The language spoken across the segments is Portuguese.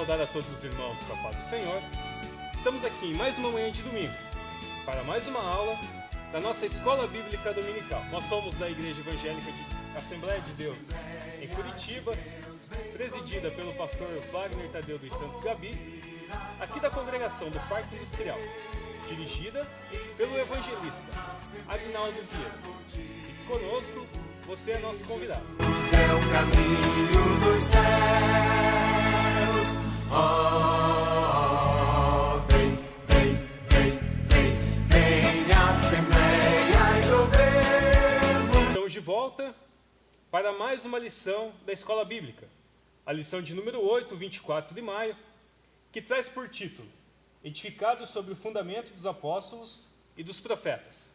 saudar a todos os irmãos com a paz do Senhor. Estamos aqui em mais uma manhã de domingo, para mais uma aula da nossa Escola Bíblica Dominical. Nós somos da Igreja Evangélica de Assembleia de Deus, em Curitiba, presidida pelo pastor Wagner Tadeu dos Santos Gabi, aqui da congregação do Parque Industrial, dirigida pelo evangelista Agnaldo Vieira. Fique conosco, você é nosso convidado. É o caminho dos céus. Oh, vem, Assembleia e governo. Estamos de volta para mais uma lição da Escola Bíblica, a lição de número 8, 24 de maio, que traz por título Edificado sobre o fundamento dos apóstolos e dos profetas.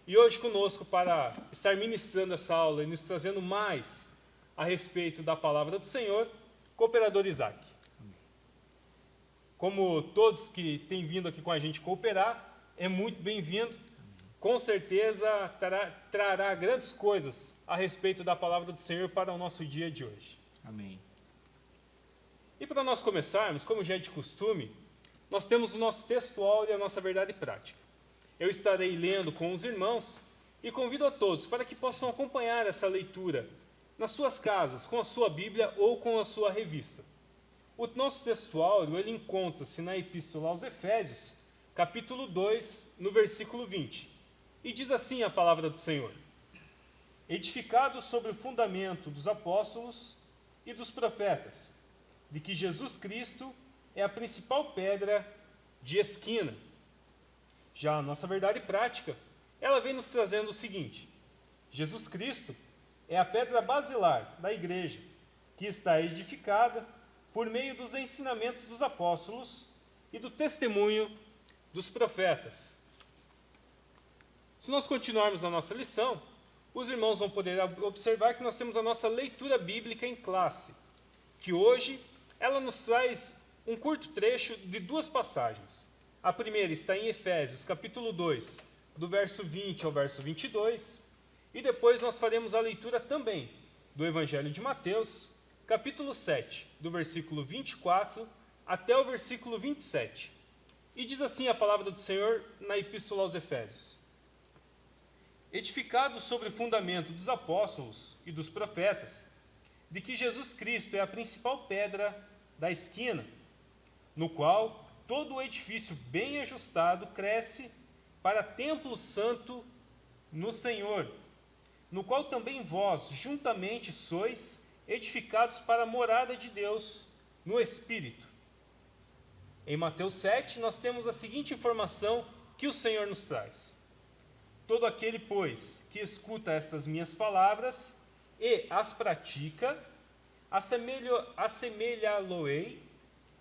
E hoje conosco para estar ministrando essa aula e nos trazendo mais a respeito da palavra do Senhor, cooperador Isaac. Como todos que têm vindo aqui com a gente cooperar, é muito bem-vindo. Com certeza trará grandes coisas a respeito da palavra do Senhor para o nosso dia de hoje. Amém. E para nós começarmos, como já é de costume, nós temos o nosso textual e a nossa verdade prática. Eu estarei lendo com os irmãos e convido a todos para que possam acompanhar essa leitura nas suas casas, com a sua Bíblia ou com a sua revista. O nosso textuário, ele encontra-se na Epístola aos Efésios, capítulo 2, no versículo 20. E diz assim a palavra do Senhor: edificado sobre o fundamento dos apóstolos e dos profetas, de que Jesus Cristo é a principal pedra de esquina. Já a nossa verdade prática, ela vem nos trazendo o seguinte: Jesus Cristo é a pedra basilar da igreja, que está edificada por meio dos ensinamentos dos apóstolos e do testemunho dos profetas. Se nós continuarmos a nossa lição, os irmãos vão poder observar que nós temos a nossa leitura bíblica em classe, que hoje ela nos traz um curto trecho de duas passagens. A primeira está em Efésios, capítulo 2, do verso 20 ao verso 22, e depois nós faremos a leitura também do Evangelho de Mateus, capítulo 7, do versículo 24 até o versículo 27. E diz assim a palavra do Senhor na Epístola aos Efésios: edificado sobre o fundamento dos apóstolos e dos profetas, de que Jesus Cristo é a principal pedra da esquina, no qual todo o edifício bem ajustado cresce para templo santo no Senhor, no qual também vós juntamente sois edificados para a morada de Deus no Espírito. Em Mateus 7, nós temos a seguinte informação que o Senhor nos traz: todo aquele, pois, que escuta estas minhas palavras e as pratica, assemelhá-lo-ei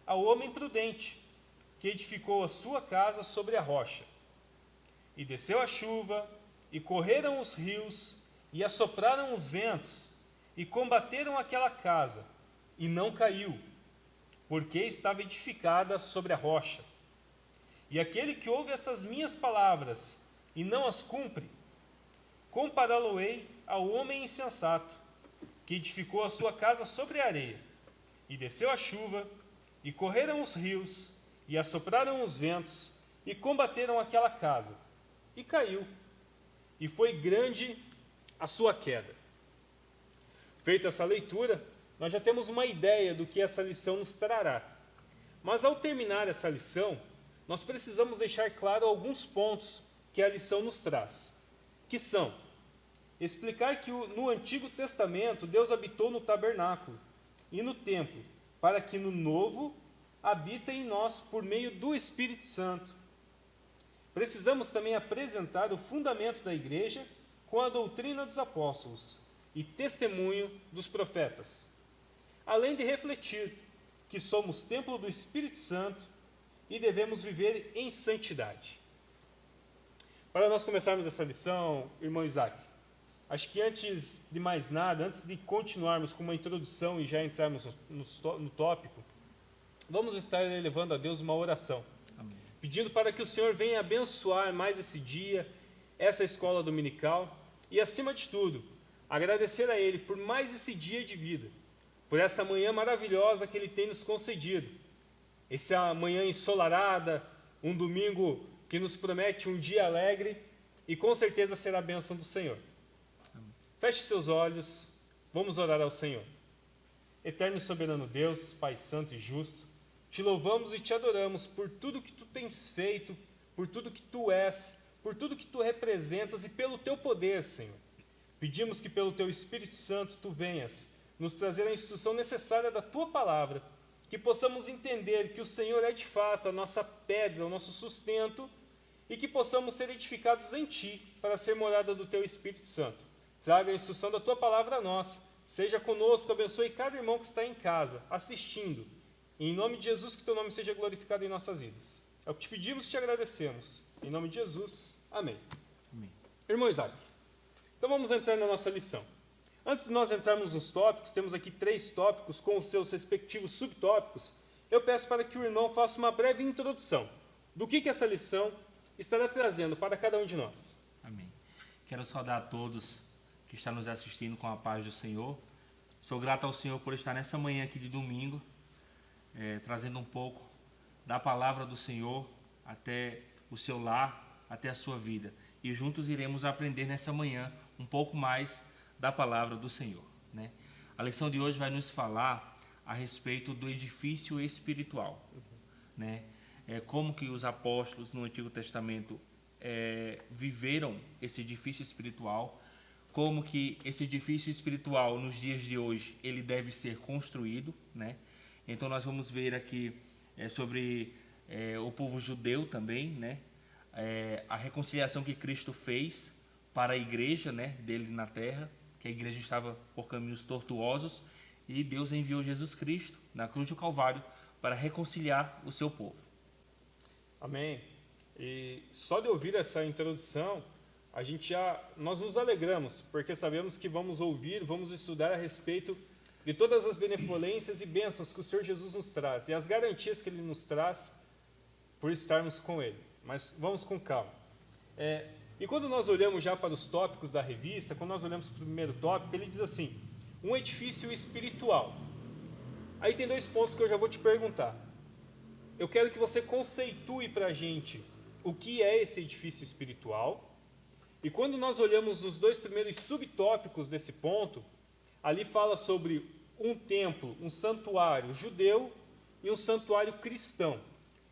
ao homem prudente, que edificou a sua casa sobre a rocha. E desceu a chuva, e correram os rios, e assopraram os ventos, e combateram aquela casa, e não caiu, porque estava edificada sobre a rocha. E aquele que ouve essas minhas palavras, e não as cumpre, compará-lo-ei ao homem insensato, que edificou a sua casa sobre a areia. E desceu a chuva, e correram os rios, e assopraram os ventos, e combateram aquela casa, e caiu, e foi grande a sua queda. Feita essa leitura, nós já temos uma ideia do que essa lição nos trará. Mas ao terminar essa lição, nós precisamos deixar claro alguns pontos que a lição nos traz, que são: explicar que no Antigo Testamento Deus habitou no tabernáculo e no templo, para que no Novo habita em nós por meio do Espírito Santo. Precisamos também apresentar o fundamento da igreja com a doutrina dos apóstolos e testemunho dos profetas, além de refletir que somos templo do Espírito Santo e devemos viver em santidade. Para nós começarmos essa lição, irmão Isaac, acho que antes de mais nada, antes de continuarmos com uma introdução e já entrarmos no tópico, vamos estar elevando a Deus uma oração, pedindo para que o Senhor venha abençoar mais esse dia, essa escola dominical, e acima de tudo, agradecer a Ele por mais esse dia de vida, por essa manhã maravilhosa que Ele tem nos concedido. Essa manhã ensolarada, um domingo que nos promete um dia alegre e com certeza será a bênção do Senhor. Feche seus olhos, vamos orar ao Senhor. Eterno e soberano Deus, Pai santo e justo, te louvamos e te adoramos por tudo que tu tens feito, por tudo que tu és, por tudo que tu representas e pelo teu poder, Senhor. Pedimos que pelo teu Espírito Santo tu venhas nos trazer a instrução necessária da tua palavra, que possamos entender que o Senhor é de fato a nossa pedra, o nosso sustento, e que possamos ser edificados em ti para ser morada do teu Espírito Santo. Traga a instrução da tua palavra a nós, seja conosco, abençoe cada irmão que está em casa, assistindo. E em nome de Jesus, que teu nome seja glorificado em nossas vidas. É o que te pedimos e te agradecemos. Em nome de Jesus, amém. Amém. Irmão Isaac, então vamos entrar na nossa lição. Antes de nós entrarmos nos tópicos, temos aqui 3 tópicos com os seus respectivos subtópicos. Eu peço para que o irmão faça uma breve introdução do que essa lição estará trazendo para cada um de nós. Amém. Quero saudar a todos que estão nos assistindo com a paz do Senhor. Sou grato ao Senhor por estar nessa manhã aqui de domingo, trazendo um pouco da palavra do Senhor até o seu lar, até a sua vida. E juntos iremos aprender nessa manhã um pouco mais da palavra do Senhor, né? A lição de hoje vai nos falar a respeito do edifício espiritual, né? Como que os apóstolos no Antigo Testamento viveram esse edifício espiritual, como que esse edifício espiritual nos dias de hoje ele deve ser construído, né? Então nós vamos ver aqui sobre o povo judeu também, né? A reconciliação que Cristo fez para a igreja, né, dele na terra, que a igreja estava por caminhos tortuosos e Deus enviou Jesus Cristo na cruz do Calvário para reconciliar o seu povo. Amém. E só de ouvir essa introdução, nós nos alegramos, porque sabemos que vamos estudar a respeito de todas as benevolências e bênçãos que o Senhor Jesus nos traz e as garantias que Ele nos traz por estarmos com Ele. Mas vamos com calma. E quando nós olhamos já para os tópicos da revista, quando nós olhamos para o primeiro tópico, ele diz assim, um edifício espiritual. Aí tem 2 pontos que eu já vou te perguntar. Eu quero que você conceitue para a gente o que é esse edifício espiritual. E quando nós olhamos os 2 primeiros subtópicos desse ponto, ali fala sobre um templo, um santuário judeu e um santuário cristão.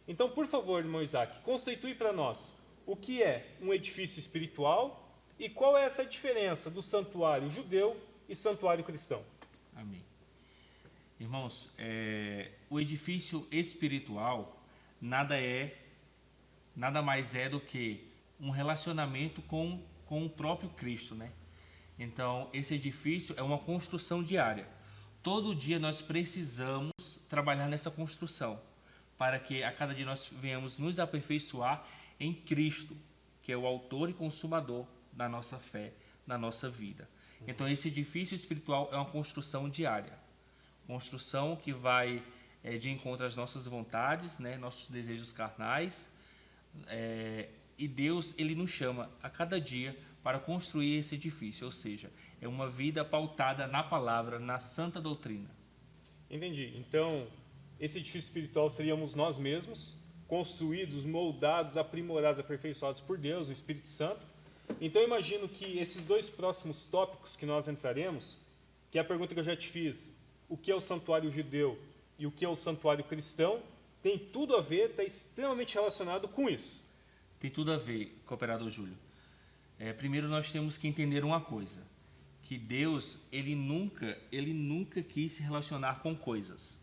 Então, por favor, irmão Isaac, conceitue para nós o que é um edifício espiritual e qual é essa diferença do santuário judeu e santuário cristão. Amém. Irmãos, o edifício espiritual nada mais é do que um relacionamento com o próprio Cristo, né? Então, esse edifício é uma construção diária. Todo dia nós precisamos trabalhar nessa construção, para que a cada dia nós venhamos nos aperfeiçoar em Cristo, que é o autor e consumador da nossa fé, da nossa vida. Então, esse edifício espiritual é uma construção diária. Construção que vai de encontro às nossas vontades, né, nossos desejos carnais. E Deus, Ele nos chama a cada dia para construir esse edifício, ou seja, é uma vida pautada na palavra, na santa doutrina. Entendi. Então, esse edifício espiritual seríamos nós mesmos, construídos, moldados, aprimorados, aperfeiçoados por Deus, no Espírito Santo. Então, eu imagino que esses 2 próximos tópicos que nós entraremos, que é a pergunta que eu já te fiz, o que é o santuário judeu e o que é o santuário cristão, tem tudo a ver, está extremamente relacionado com isso. Tem tudo a ver, cooperador Júlio. Primeiro nós temos que entender uma coisa, que Deus, ele nunca quis se relacionar com coisas.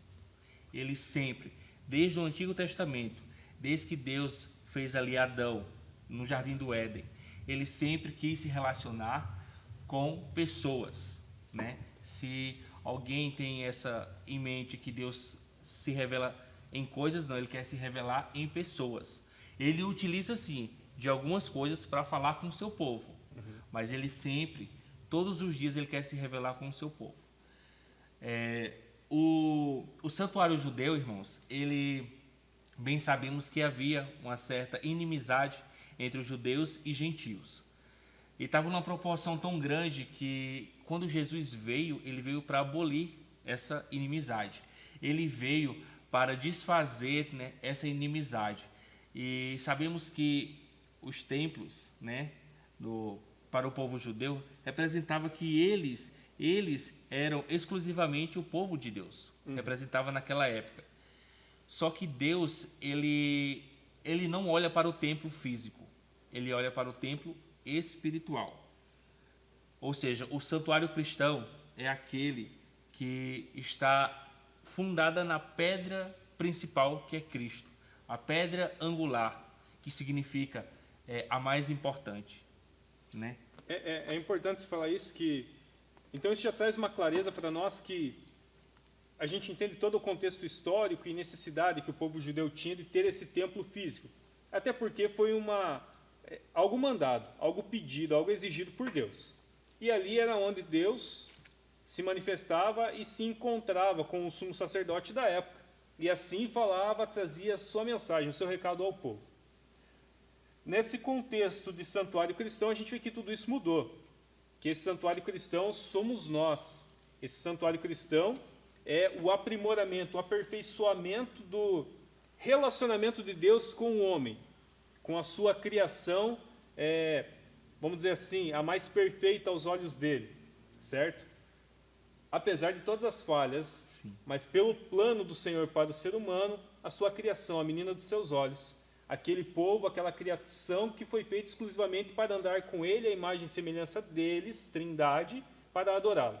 Ele sempre, desde o Antigo Testamento, desde que Deus fez ali Adão no Jardim do Éden, ele sempre quis se relacionar com pessoas, né? Se alguém tem essa em mente que Deus se revela em coisas, não, ele quer se revelar em pessoas. Ele utiliza sim de algumas coisas para falar com o seu povo, mas ele sempre, todos os dias, ele quer se revelar com o seu povo. O santuário judeu, irmãos, bem sabemos que havia uma certa inimizade entre os judeus e gentios. E estava numa proporção tão grande que quando Jesus veio, ele veio para abolir essa inimizade. Ele veio para desfazer, né, essa inimizade. E sabemos que os templos, né, para o povo judeu, representava que eles eram exclusivamente o povo de Deus. Representava naquela época. Só que Deus, ele não olha para o templo físico. Ele olha para o templo espiritual. Ou seja, o santuário cristão é aquele que está fundada na pedra principal, que é Cristo. A pedra angular, que significa a mais importante, né? É importante você falar isso, então isso já traz uma clareza para nós que a gente entende todo o contexto histórico e necessidade que o povo judeu tinha de ter esse templo físico. Até porque foi algo mandado, algo pedido, algo exigido por Deus. E ali era onde Deus se manifestava e se encontrava com o sumo sacerdote da época. E assim falava, trazia a sua mensagem, o seu recado ao povo. Nesse contexto de santuário cristão, a gente vê que tudo isso mudou. Que esse santuário cristão somos nós. Esse santuário cristão é o aprimoramento, o aperfeiçoamento do relacionamento de Deus com o homem, com a sua criação, vamos dizer assim, a mais perfeita aos olhos dele, certo? Apesar de todas as falhas, Sim. Mas pelo plano do Senhor para o ser humano, a sua criação, a menina dos seus olhos, aquele povo, aquela criação que foi feita exclusivamente para andar com ele, a imagem e semelhança deles, trindade, para adorá-lo.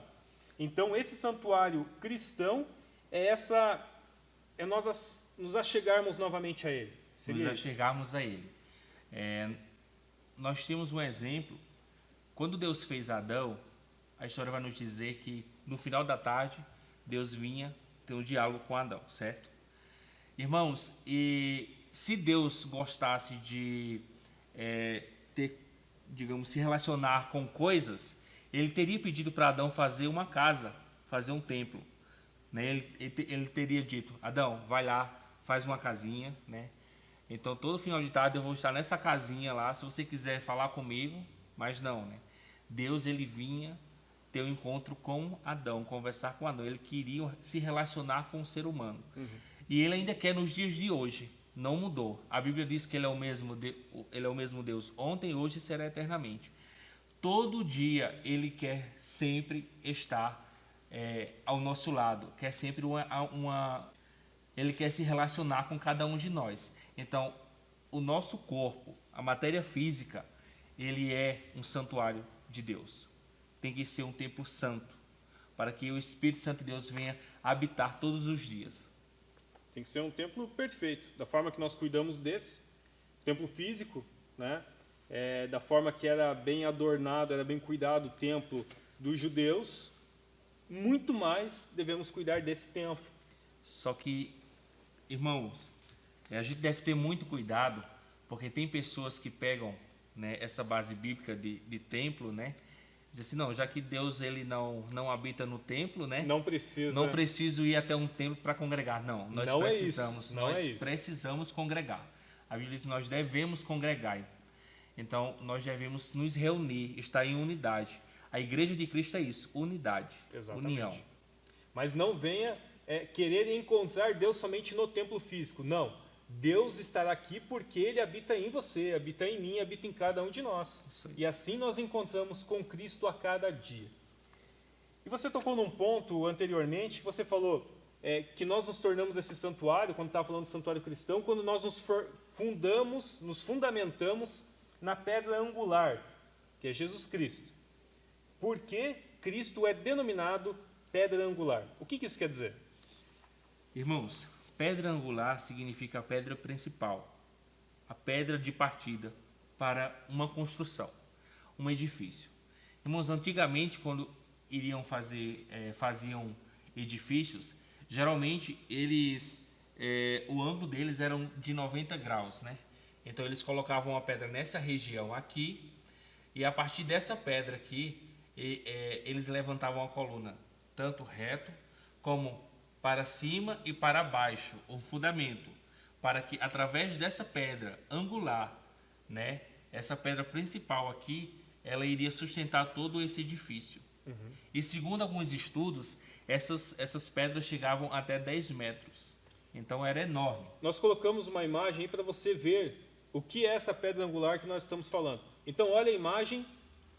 Então, esse santuário cristão é nós nos achegarmos novamente a ele. Nos achegarmos a ele. Nós temos um exemplo. Quando Deus fez Adão, a história vai nos dizer que no final da tarde, Deus vinha ter um diálogo com Adão, certo? Irmãos, e se Deus gostasse de se relacionar com coisas, ele teria pedido para Adão fazer uma casa, fazer um templo, né? Ele teria dito: Adão, vai lá, faz uma casinha, né? Então todo final de tarde eu vou estar nessa casinha lá, se você quiser falar comigo, mas não, né? Deus, ele vinha ter um encontro com Adão, conversar com Adão. Ele queria se relacionar com o ser humano. E ele ainda quer nos dias de hoje. Não mudou. A Bíblia diz que ele é o mesmo Deus ontem, hoje e será eternamente. Todo dia ele quer sempre estar ao nosso lado. Quer sempre ele quer se relacionar com cada um de nós. Então, o nosso corpo, a matéria física, ele é um santuário de Deus. Tem que ser um templo santo, para que o Espírito Santo de Deus venha habitar todos os dias. Tem que ser um templo perfeito, da forma que nós cuidamos desse templo físico, né? Da forma que era bem adornado, era bem cuidado o templo dos judeus, muito mais devemos cuidar desse templo. Só que, irmãos, a gente deve ter muito cuidado, porque tem pessoas que pegam, né, essa base bíblica de templo, né? Diz assim: não, já que Deus ele não habita no templo, né? Não preciso ir até um templo para congregar. Não, nós precisamos congregar. A Bíblia diz que nós devemos congregar. Então, nós devemos nos reunir, estar em unidade. A igreja de Cristo é isso, unidade, Exatamente. União. Mas não venha querer encontrar Deus somente no templo físico. Não. Deus estará aqui porque Ele habita em você, habita em mim, habita em cada um de nós. E assim nós encontramos com Cristo a cada dia. E você tocou num ponto anteriormente, que você falou que nós nos tornamos esse santuário, quando estava falando de santuário cristão, quando nós nos fundamentamos na pedra angular, que é Jesus Cristo. Por que Cristo é denominado pedra angular? O que isso quer dizer? Irmãos, pedra angular significa a pedra principal, a pedra de partida para uma construção, um edifício. Irmãos, antigamente, quando faziam edifícios, geralmente o ângulo deles era de 90 graus, né? Então eles colocavam a pedra nessa região aqui, e a partir dessa pedra aqui, eles levantavam a coluna tanto reto como para cima e para baixo, o fundamento, para que através dessa pedra angular, né, essa pedra principal aqui, ela iria sustentar todo esse edifício. E segundo alguns estudos, Essas pedras chegavam até 10 metros. Então era enorme. Nós colocamos uma imagem aí para você ver o que é essa pedra angular que nós estamos falando. Então olha a imagem,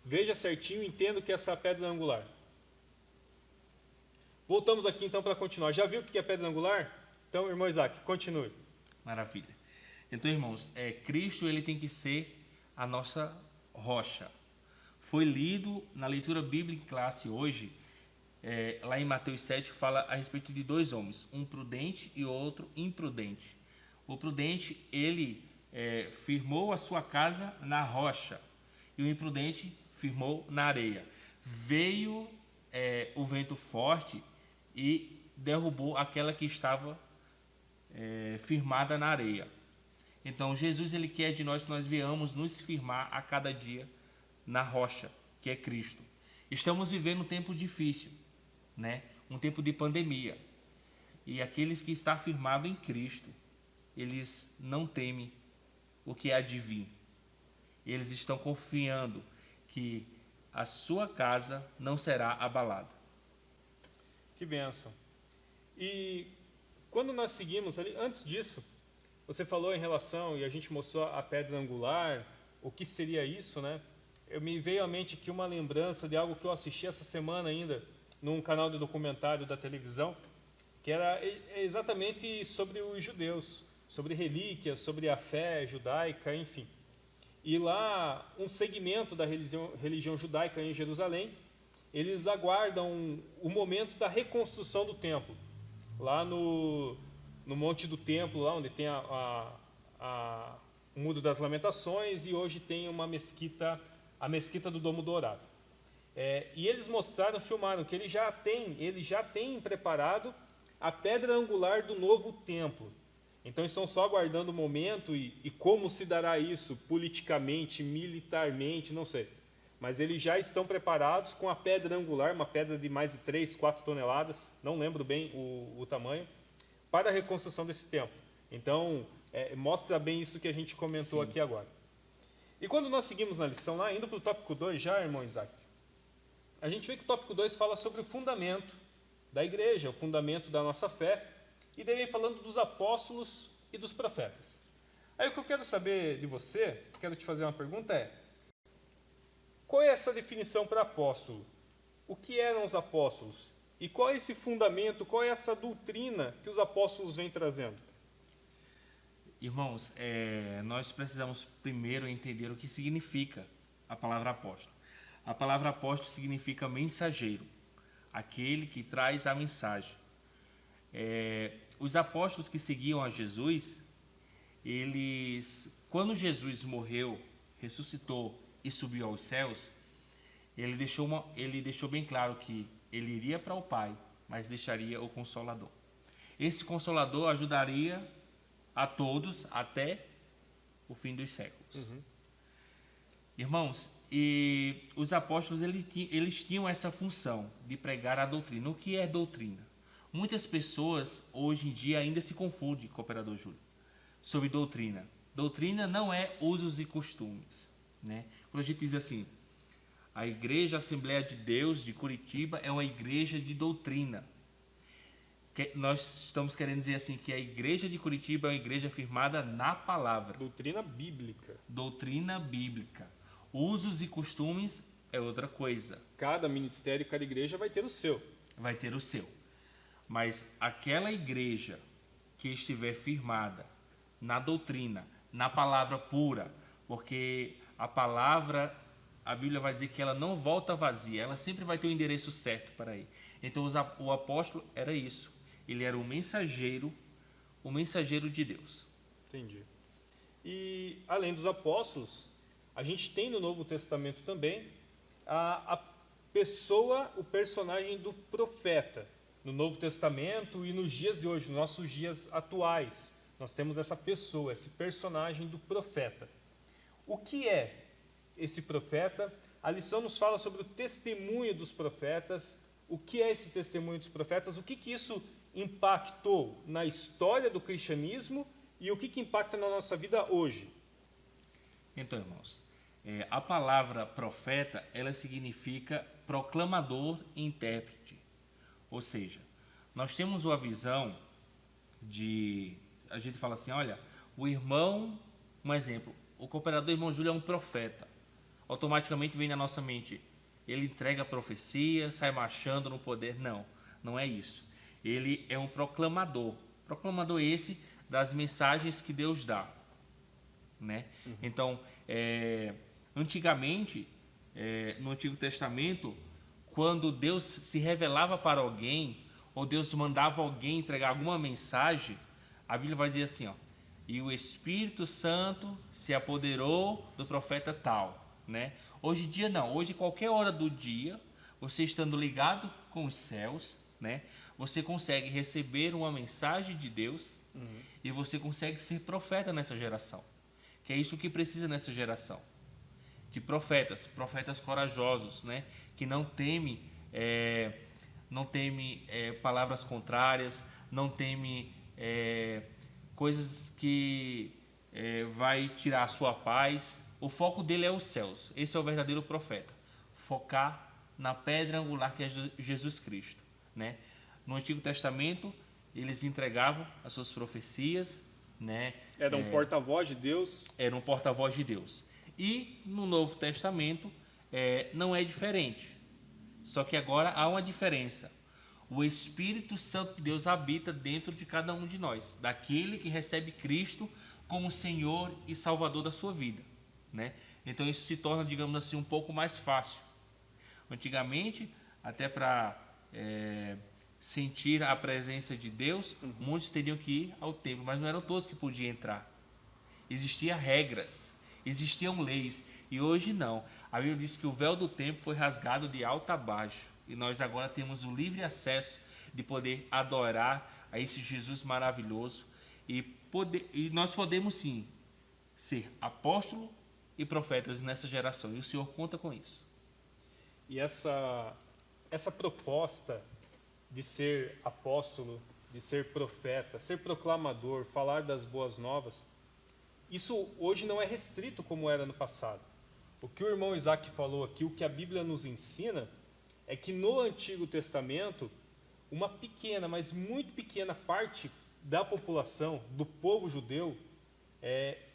veja certinho, entenda o que é essa pedra angular. Voltamos aqui então para continuar. Já viu o que é pedra angular? Então, irmão Isaac, continue. Maravilha. Então, irmãos, Cristo ele tem que ser a nossa rocha. Foi lido na leitura bíblica em classe hoje, lá em Mateus 7, fala a respeito de dois homens, um prudente e outro imprudente. O prudente, ele firmou a sua casa na rocha, e o imprudente firmou na areia. Veio o vento forte e derrubou aquela que estava firmada na areia. Então, Jesus ele quer de nós que nós venhamos nos firmar a cada dia na rocha, que é Cristo. Estamos vivendo um tempo difícil, né? Um tempo de pandemia. E aqueles que estão firmados em Cristo, eles não temem o que há de vir. Eles estão confiando que a sua casa não será abalada. Que bênção. E quando nós seguimos ali, antes disso, você falou em relação, e a gente mostrou a pedra angular, o que seria isso, né? Me veio à mente aqui uma lembrança de algo que eu assisti essa semana ainda, num canal de documentário da televisão, que era exatamente sobre os judeus, sobre relíquias, sobre a fé judaica, enfim. E lá, um segmento da religião judaica em Jerusalém, eles aguardam o momento da reconstrução do templo. Lá no Monte do Templo, lá onde tem o Muro das Lamentações, e hoje tem uma mesquita, a Mesquita do Domo Dourado. E eles filmaram que ele já tem preparado a pedra angular do novo templo. Então estão só aguardando o momento e como se dará isso politicamente, militarmente, não sei. Mas eles já estão preparados com a pedra angular, uma pedra de mais de 3, 4 toneladas, não lembro bem o tamanho, para a reconstrução desse templo. Então, mostra bem isso que a gente comentou aqui agora. E quando nós seguimos na lição lá, indo para o tópico 2 já, irmão Isaac, a gente vê que o tópico 2 fala sobre o fundamento da igreja, o fundamento da nossa fé, e daí vem falando dos apóstolos e dos profetas. Aí o que eu quero saber de você, quero te fazer uma pergunta qual é essa definição para apóstolo? O que eram os apóstolos? E qual é esse fundamento, qual é essa doutrina que os apóstolos vêm trazendo? Irmãos, nós precisamos primeiro entender o que significa a palavra apóstolo. A palavra apóstolo significa mensageiro, aquele que traz a mensagem. Os apóstolos que seguiam a Jesus, quando Jesus morreu, ressuscitou e subiu aos céus, ele deixou bem claro que ele iria para o Pai, mas deixaria o Consolador. Esse Consolador ajudaria a todos até o fim dos séculos. Irmãos, e os apóstolos eles tinham essa função de pregar a doutrina. O que é doutrina? Muitas pessoas hoje em dia ainda se confundem, cooperador Júlio, sobre doutrina. Doutrina não é usos e costumes, né? Quando a gente diz assim, a Igreja Assembleia de Deus de Curitiba é uma igreja de doutrina. Nós estamos querendo dizer assim que a Igreja de Curitiba é uma igreja firmada na palavra. Doutrina bíblica. Doutrina bíblica. Usos e costumes é outra coisa. Cada ministério, cada igreja vai ter o seu. Vai ter o seu. Mas aquela igreja que estiver firmada na doutrina, na palavra pura, porque a palavra, a Bíblia vai dizer que ela não volta vazia, ela sempre vai ter o endereço certo para ir. Então o apóstolo era isso. Ele era o mensageiro de Deus. Entendi. E além dos apóstolos, a gente tem no Novo Testamento também a pessoa, o personagem do profeta. No Novo Testamento e nos dias de hoje, nos nossos dias atuais, nós temos essa pessoa, esse personagem do profeta. O que é esse profeta? A lição nos fala sobre o testemunho dos profetas. O que é esse testemunho dos profetas? O que isso impactou na história do cristianismo e o que impacta na nossa vida hoje? Então, irmãos, a palavra profeta, ela significa proclamador e intérprete. Ou seja, nós temos uma visão de... A gente fala assim, olha, o irmão... Um exemplo, o cooperador irmão Júlio é um profeta. Automaticamente vem na nossa mente, ele entrega a profecia, sai marchando no poder. Não, não é isso. Ele é um proclamador. Proclamador esse das mensagens que Deus dá, né? Então, antigamente, no Antigo Testamento, quando Deus se revelava para alguém, ou Deus mandava alguém entregar alguma mensagem, a Bíblia vai dizer assim, ó, e o Espírito Santo se apoderou do profeta tal, né? Hoje em dia não, hoje qualquer hora do dia, você estando ligado com os céus, né? Você consegue receber uma mensagem de Deus e você consegue ser profeta nessa geração. Que é isso que precisa nessa geração. De profetas corajosos, né? Que não temem palavras contrárias, não temem coisas que vai tirar a sua paz. O foco dele é os céus. Esse é o verdadeiro profeta. Focar na pedra angular que é Jesus Cristo, né? No Antigo Testamento, eles entregavam as suas profecias, né? Era um porta-voz de Deus. Era um porta-voz de Deus. E no Novo Testamento não é diferente. Só que agora há uma diferença. O Espírito Santo de Deus habita dentro de cada um de nós, daquele que recebe Cristo como Senhor e Salvador da sua vida, né? Então isso se torna, digamos assim, um pouco mais fácil. Antigamente, até para sentir a presença de Deus, muitos teriam que ir ao templo, mas não eram todos que podiam entrar. Existiam regras, existiam leis, e hoje não. A Bíblia diz que o véu do templo foi rasgado de alto a baixo, e nós agora temos o livre acesso de poder adorar a esse Jesus maravilhoso, e nós podemos sim ser apóstolo e profetas nessa geração, e o Senhor conta com isso. E essa proposta de ser apóstolo, de ser profeta, ser proclamador, falar das boas novas, isso hoje não é restrito como era no passado. O que o irmão Isaac falou aqui, o que a Bíblia nos ensina, é que no Antigo Testamento, uma pequena, mas muito pequena parte da população, do povo judeu,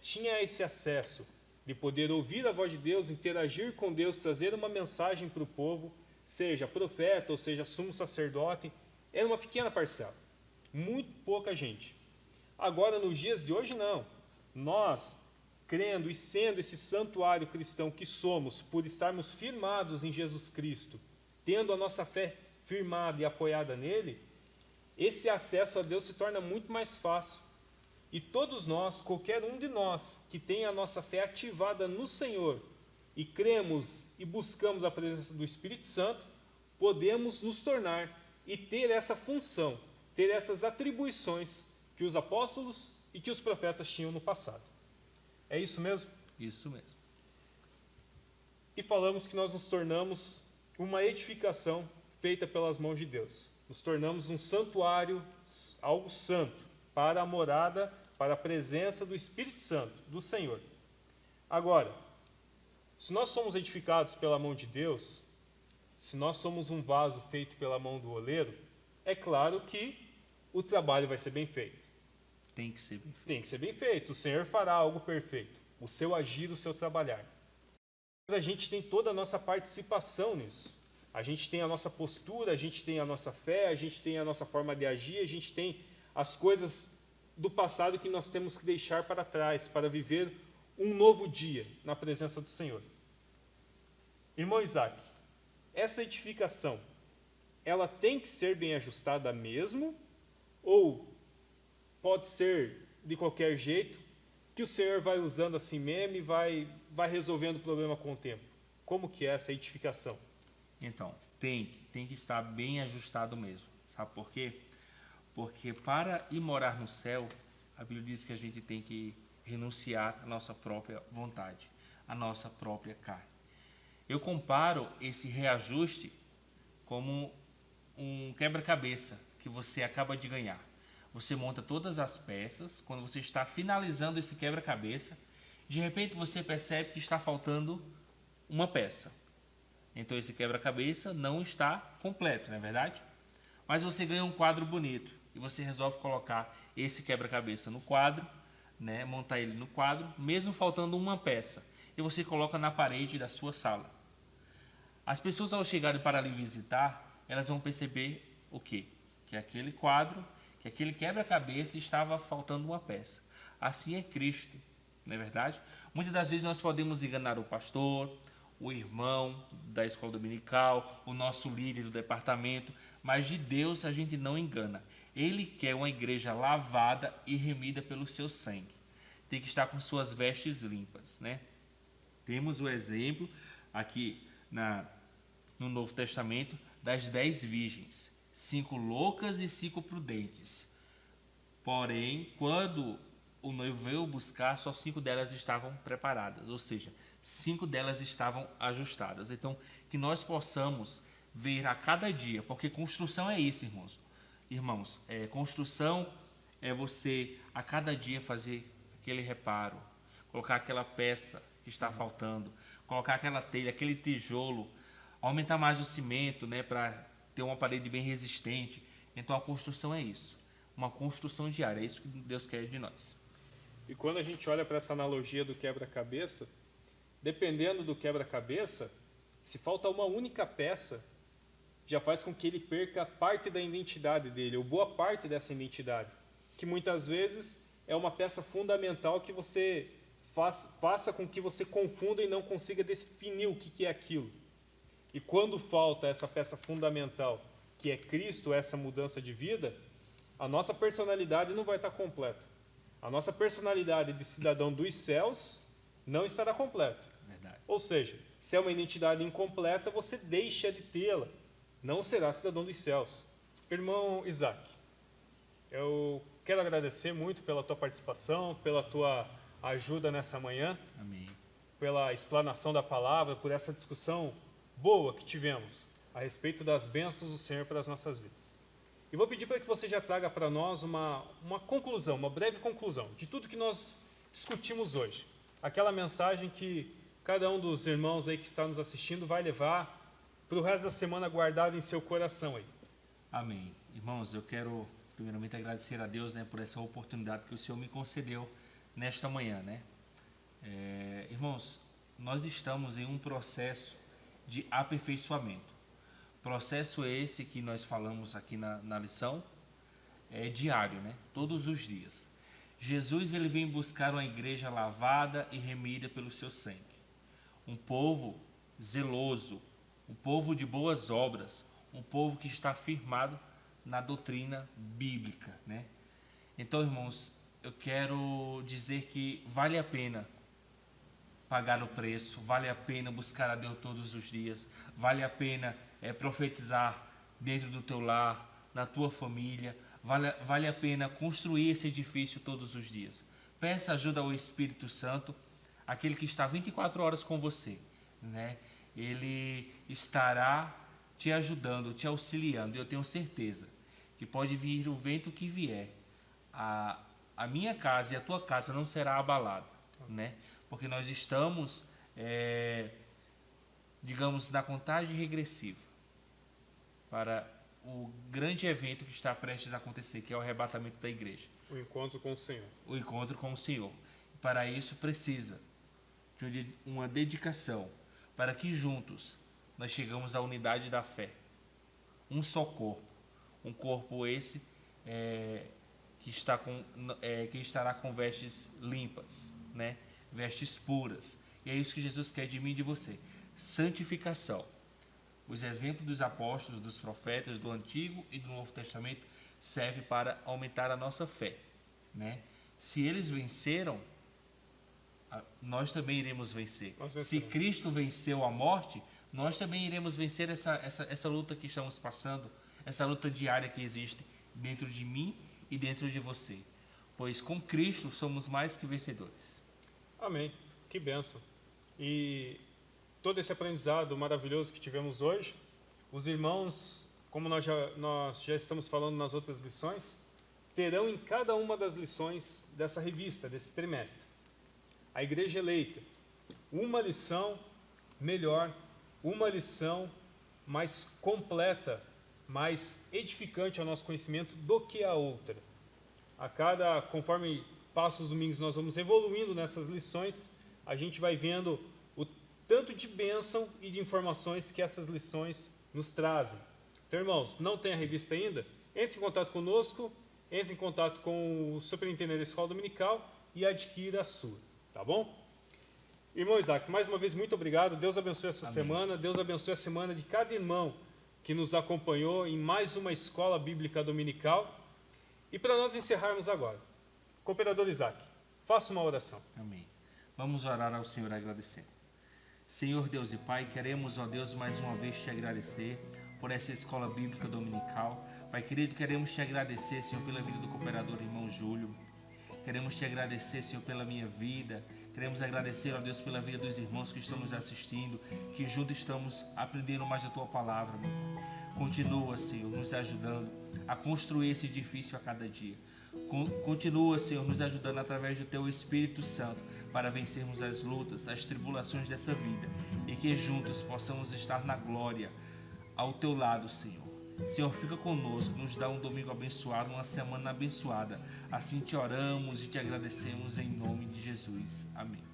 tinha esse acesso de poder ouvir a voz de Deus, interagir com Deus, trazer uma mensagem para o povo, seja profeta ou seja sumo sacerdote. Era uma pequena parcela, muito pouca gente. Agora, nos dias de hoje, não. Nós, crendo e sendo esse santuário cristão que somos, por estarmos firmados em Jesus Cristo, tendo a nossa fé firmada e apoiada nele, esse acesso a Deus se torna muito mais fácil. E todos nós, qualquer um de nós que tem a nossa fé ativada no Senhor e cremos e buscamos a presença do Espírito Santo, podemos nos tornar e ter essa função, ter essas atribuições que os apóstolos e que os profetas tinham no passado. É isso mesmo? Isso mesmo. E falamos que nós nos tornamos uma edificação feita pelas mãos de Deus. Nos tornamos um santuário, algo santo, para a morada, para a presença do Espírito Santo, do Senhor. Agora, se nós somos edificados pela mão de Deus, se nós somos um vaso feito pela mão do oleiro, é claro que o trabalho vai ser bem feito. Tem que ser bem feito. Tem que ser bem feito. O Senhor fará algo perfeito. O seu agir, o seu trabalhar. Mas a gente tem toda a nossa participação nisso. A gente tem a nossa postura, a gente tem a nossa fé, a gente tem a nossa forma de agir, a gente tem as coisas do passado que nós temos que deixar para trás, para viver um novo dia na presença do Senhor. Irmão Isaac, essa edificação, ela tem que ser bem ajustada mesmo, ou pode ser de qualquer jeito, que o Senhor vai usando assim mesmo e vai resolvendo o problema com o tempo? Como que é essa edificação? Então, tem que estar bem ajustado mesmo. Sabe por quê? Porque para ir morar no céu, a Bíblia diz que a gente tem que renunciar à nossa própria vontade, à nossa própria carne. Eu comparo esse reajuste como um quebra-cabeça que você acaba de ganhar. Você monta todas as peças, quando você está finalizando esse quebra-cabeça, de repente você percebe que está faltando uma peça. Então esse quebra-cabeça não está completo, não é verdade? Mas você ganha um quadro bonito e você resolve colocar esse quebra-cabeça no quadro, né? Montar ele no quadro, mesmo faltando uma peça, e você coloca na parede da sua sala. As pessoas, ao chegarem para lhe visitar, elas vão perceber o quê? Que aquele quadro, que aquele quebra-cabeça estava faltando uma peça. Assim é Cristo, não é verdade? Muitas das vezes nós podemos enganar o pastor, o irmão da escola dominical, o nosso líder do departamento, mas de Deus a gente não engana. Ele quer uma igreja lavada e remida pelo seu sangue. Tem que estar com suas vestes limpas, né? Temos o exemplo aqui no Novo Testamento das 10 virgens, 5 loucas e 5 prudentes. Porém, quando o noivo veio buscar, só 5 delas estavam preparadas, ou seja, 5 delas estavam ajustadas. Então, que nós possamos ver a cada dia, porque construção é isso, irmãos. Construção é você a cada dia fazer aquele reparo, colocar aquela peça que está faltando, colocar aquela telha, aquele tijolo, aumentar mais o cimento, né, para ter uma parede bem resistente. Então a construção é isso, uma construção diária, é isso que Deus quer de nós. E quando a gente olha para essa analogia do quebra-cabeça, dependendo do quebra-cabeça, se falta uma única peça, já faz com que ele perca parte da identidade dele, ou boa parte dessa identidade, que muitas vezes é uma peça fundamental que você faça com que você confunda e não consiga definir o que é aquilo. E quando falta essa peça fundamental, que é Cristo, essa mudança de vida, a nossa personalidade não vai estar completa. A nossa personalidade de cidadão dos céus não estará completa. Verdade. Ou seja, se é uma identidade incompleta, você deixa de tê-la. Não será cidadão dos céus. Irmão Isaac, eu quero agradecer muito pela tua participação, pela tua ajuda nessa manhã. Amém. Pela explanação da palavra, por essa discussão boa que tivemos a respeito das bênçãos do Senhor para as nossas vidas. E vou pedir para que você já traga para nós uma conclusão, uma breve conclusão de tudo que nós discutimos hoje. Aquela mensagem que cada um dos irmãos aí que está nos assistindo vai levar para o resto da semana guardado em seu coração aí. Amém. Irmãos, eu quero primeiramente agradecer a Deus, né, por essa oportunidade que o Senhor me concedeu nesta manhã, né? Irmãos, nós estamos em um processo de aperfeiçoamento. Processo esse que nós falamos aqui na lição é diário, né? Todos os dias. Jesus, ele vem buscar uma igreja lavada e remida pelo seu sangue. Um povo zeloso, um povo de boas obras, um povo que está firmado na doutrina bíblica, né? Então, irmãos, eu quero dizer que vale a pena pagar o preço, vale a pena buscar a Deus todos os dias, vale a pena profetizar dentro do teu lar, na tua família, vale a pena construir esse edifício todos os dias. Peça ajuda ao Espírito Santo, aquele que está 24 horas com você, né? Ele estará te ajudando, te auxiliando, e eu tenho certeza que pode vir o vento que vier, a minha casa e a tua casa não será abalada, né? Porque nós estamos, digamos, na contagem regressiva para o grande evento que está prestes a acontecer, que é o arrebatamento da igreja. O encontro com o Senhor. O encontro com o Senhor. Para isso precisa de uma dedicação, para que juntos nós chegamos à unidade da fé. Um só corpo. Um corpo esse que estará com vestes limpas, né? Vestes puras. E é isso que Jesus quer de mim e de você. Santificação. Os exemplos dos apóstolos, dos profetas do Antigo e do Novo Testamento servem para aumentar a nossa fé, né? Se eles venceram, nós também iremos vencer. Se Cristo venceu a morte, nós também iremos vencer essa luta que estamos passando, essa luta diária que existe dentro de mim e dentro de você. Pois com Cristo somos mais que vencedores. Amém. Que bênção. E todo esse aprendizado maravilhoso que tivemos hoje, os irmãos, como nós já estamos falando nas outras lições, terão em cada uma das lições dessa revista, desse trimestre. A Igreja Eleita, uma lição melhor, uma lição mais completa, mais edificante ao nosso conhecimento do que a outra. Conforme passa os domingos, nós vamos evoluindo nessas lições, a gente vai vendo o tanto de bênção e de informações que essas lições nos trazem. Então, irmãos, não tem a revista ainda? Entre em contato conosco, entre em contato com o superintendente da escola dominical e adquira a sua, tá bom? Irmão Isaac, mais uma vez, muito obrigado. Deus abençoe a sua semana. Deus abençoe a semana de cada irmão que nos acompanhou em mais uma escola bíblica dominical. E para nós encerrarmos agora, cooperador Isaac, faça uma oração. Amém. Vamos orar ao Senhor agradecendo. Senhor Deus e Pai, queremos, ó Deus, mais uma vez te agradecer por essa escola bíblica dominical. Pai querido, queremos te agradecer, Senhor, pela vida do cooperador irmão Júlio. Queremos te agradecer, Senhor, pela minha vida. Queremos agradecer, ó Deus, pela vida dos irmãos que estão nos assistindo, que juntos estamos aprendendo mais da Tua Palavra, meu Pai. Continua, Senhor, nos ajudando a construir esse edifício a cada dia. Continua, Senhor, nos ajudando através do Teu Espírito Santo para vencermos as lutas, as tribulações dessa vida e que juntos possamos estar na glória ao Teu lado, Senhor. Senhor, fica conosco, nos dá um domingo abençoado, uma semana abençoada. Assim te oramos e te agradecemos em nome de Jesus. Amém.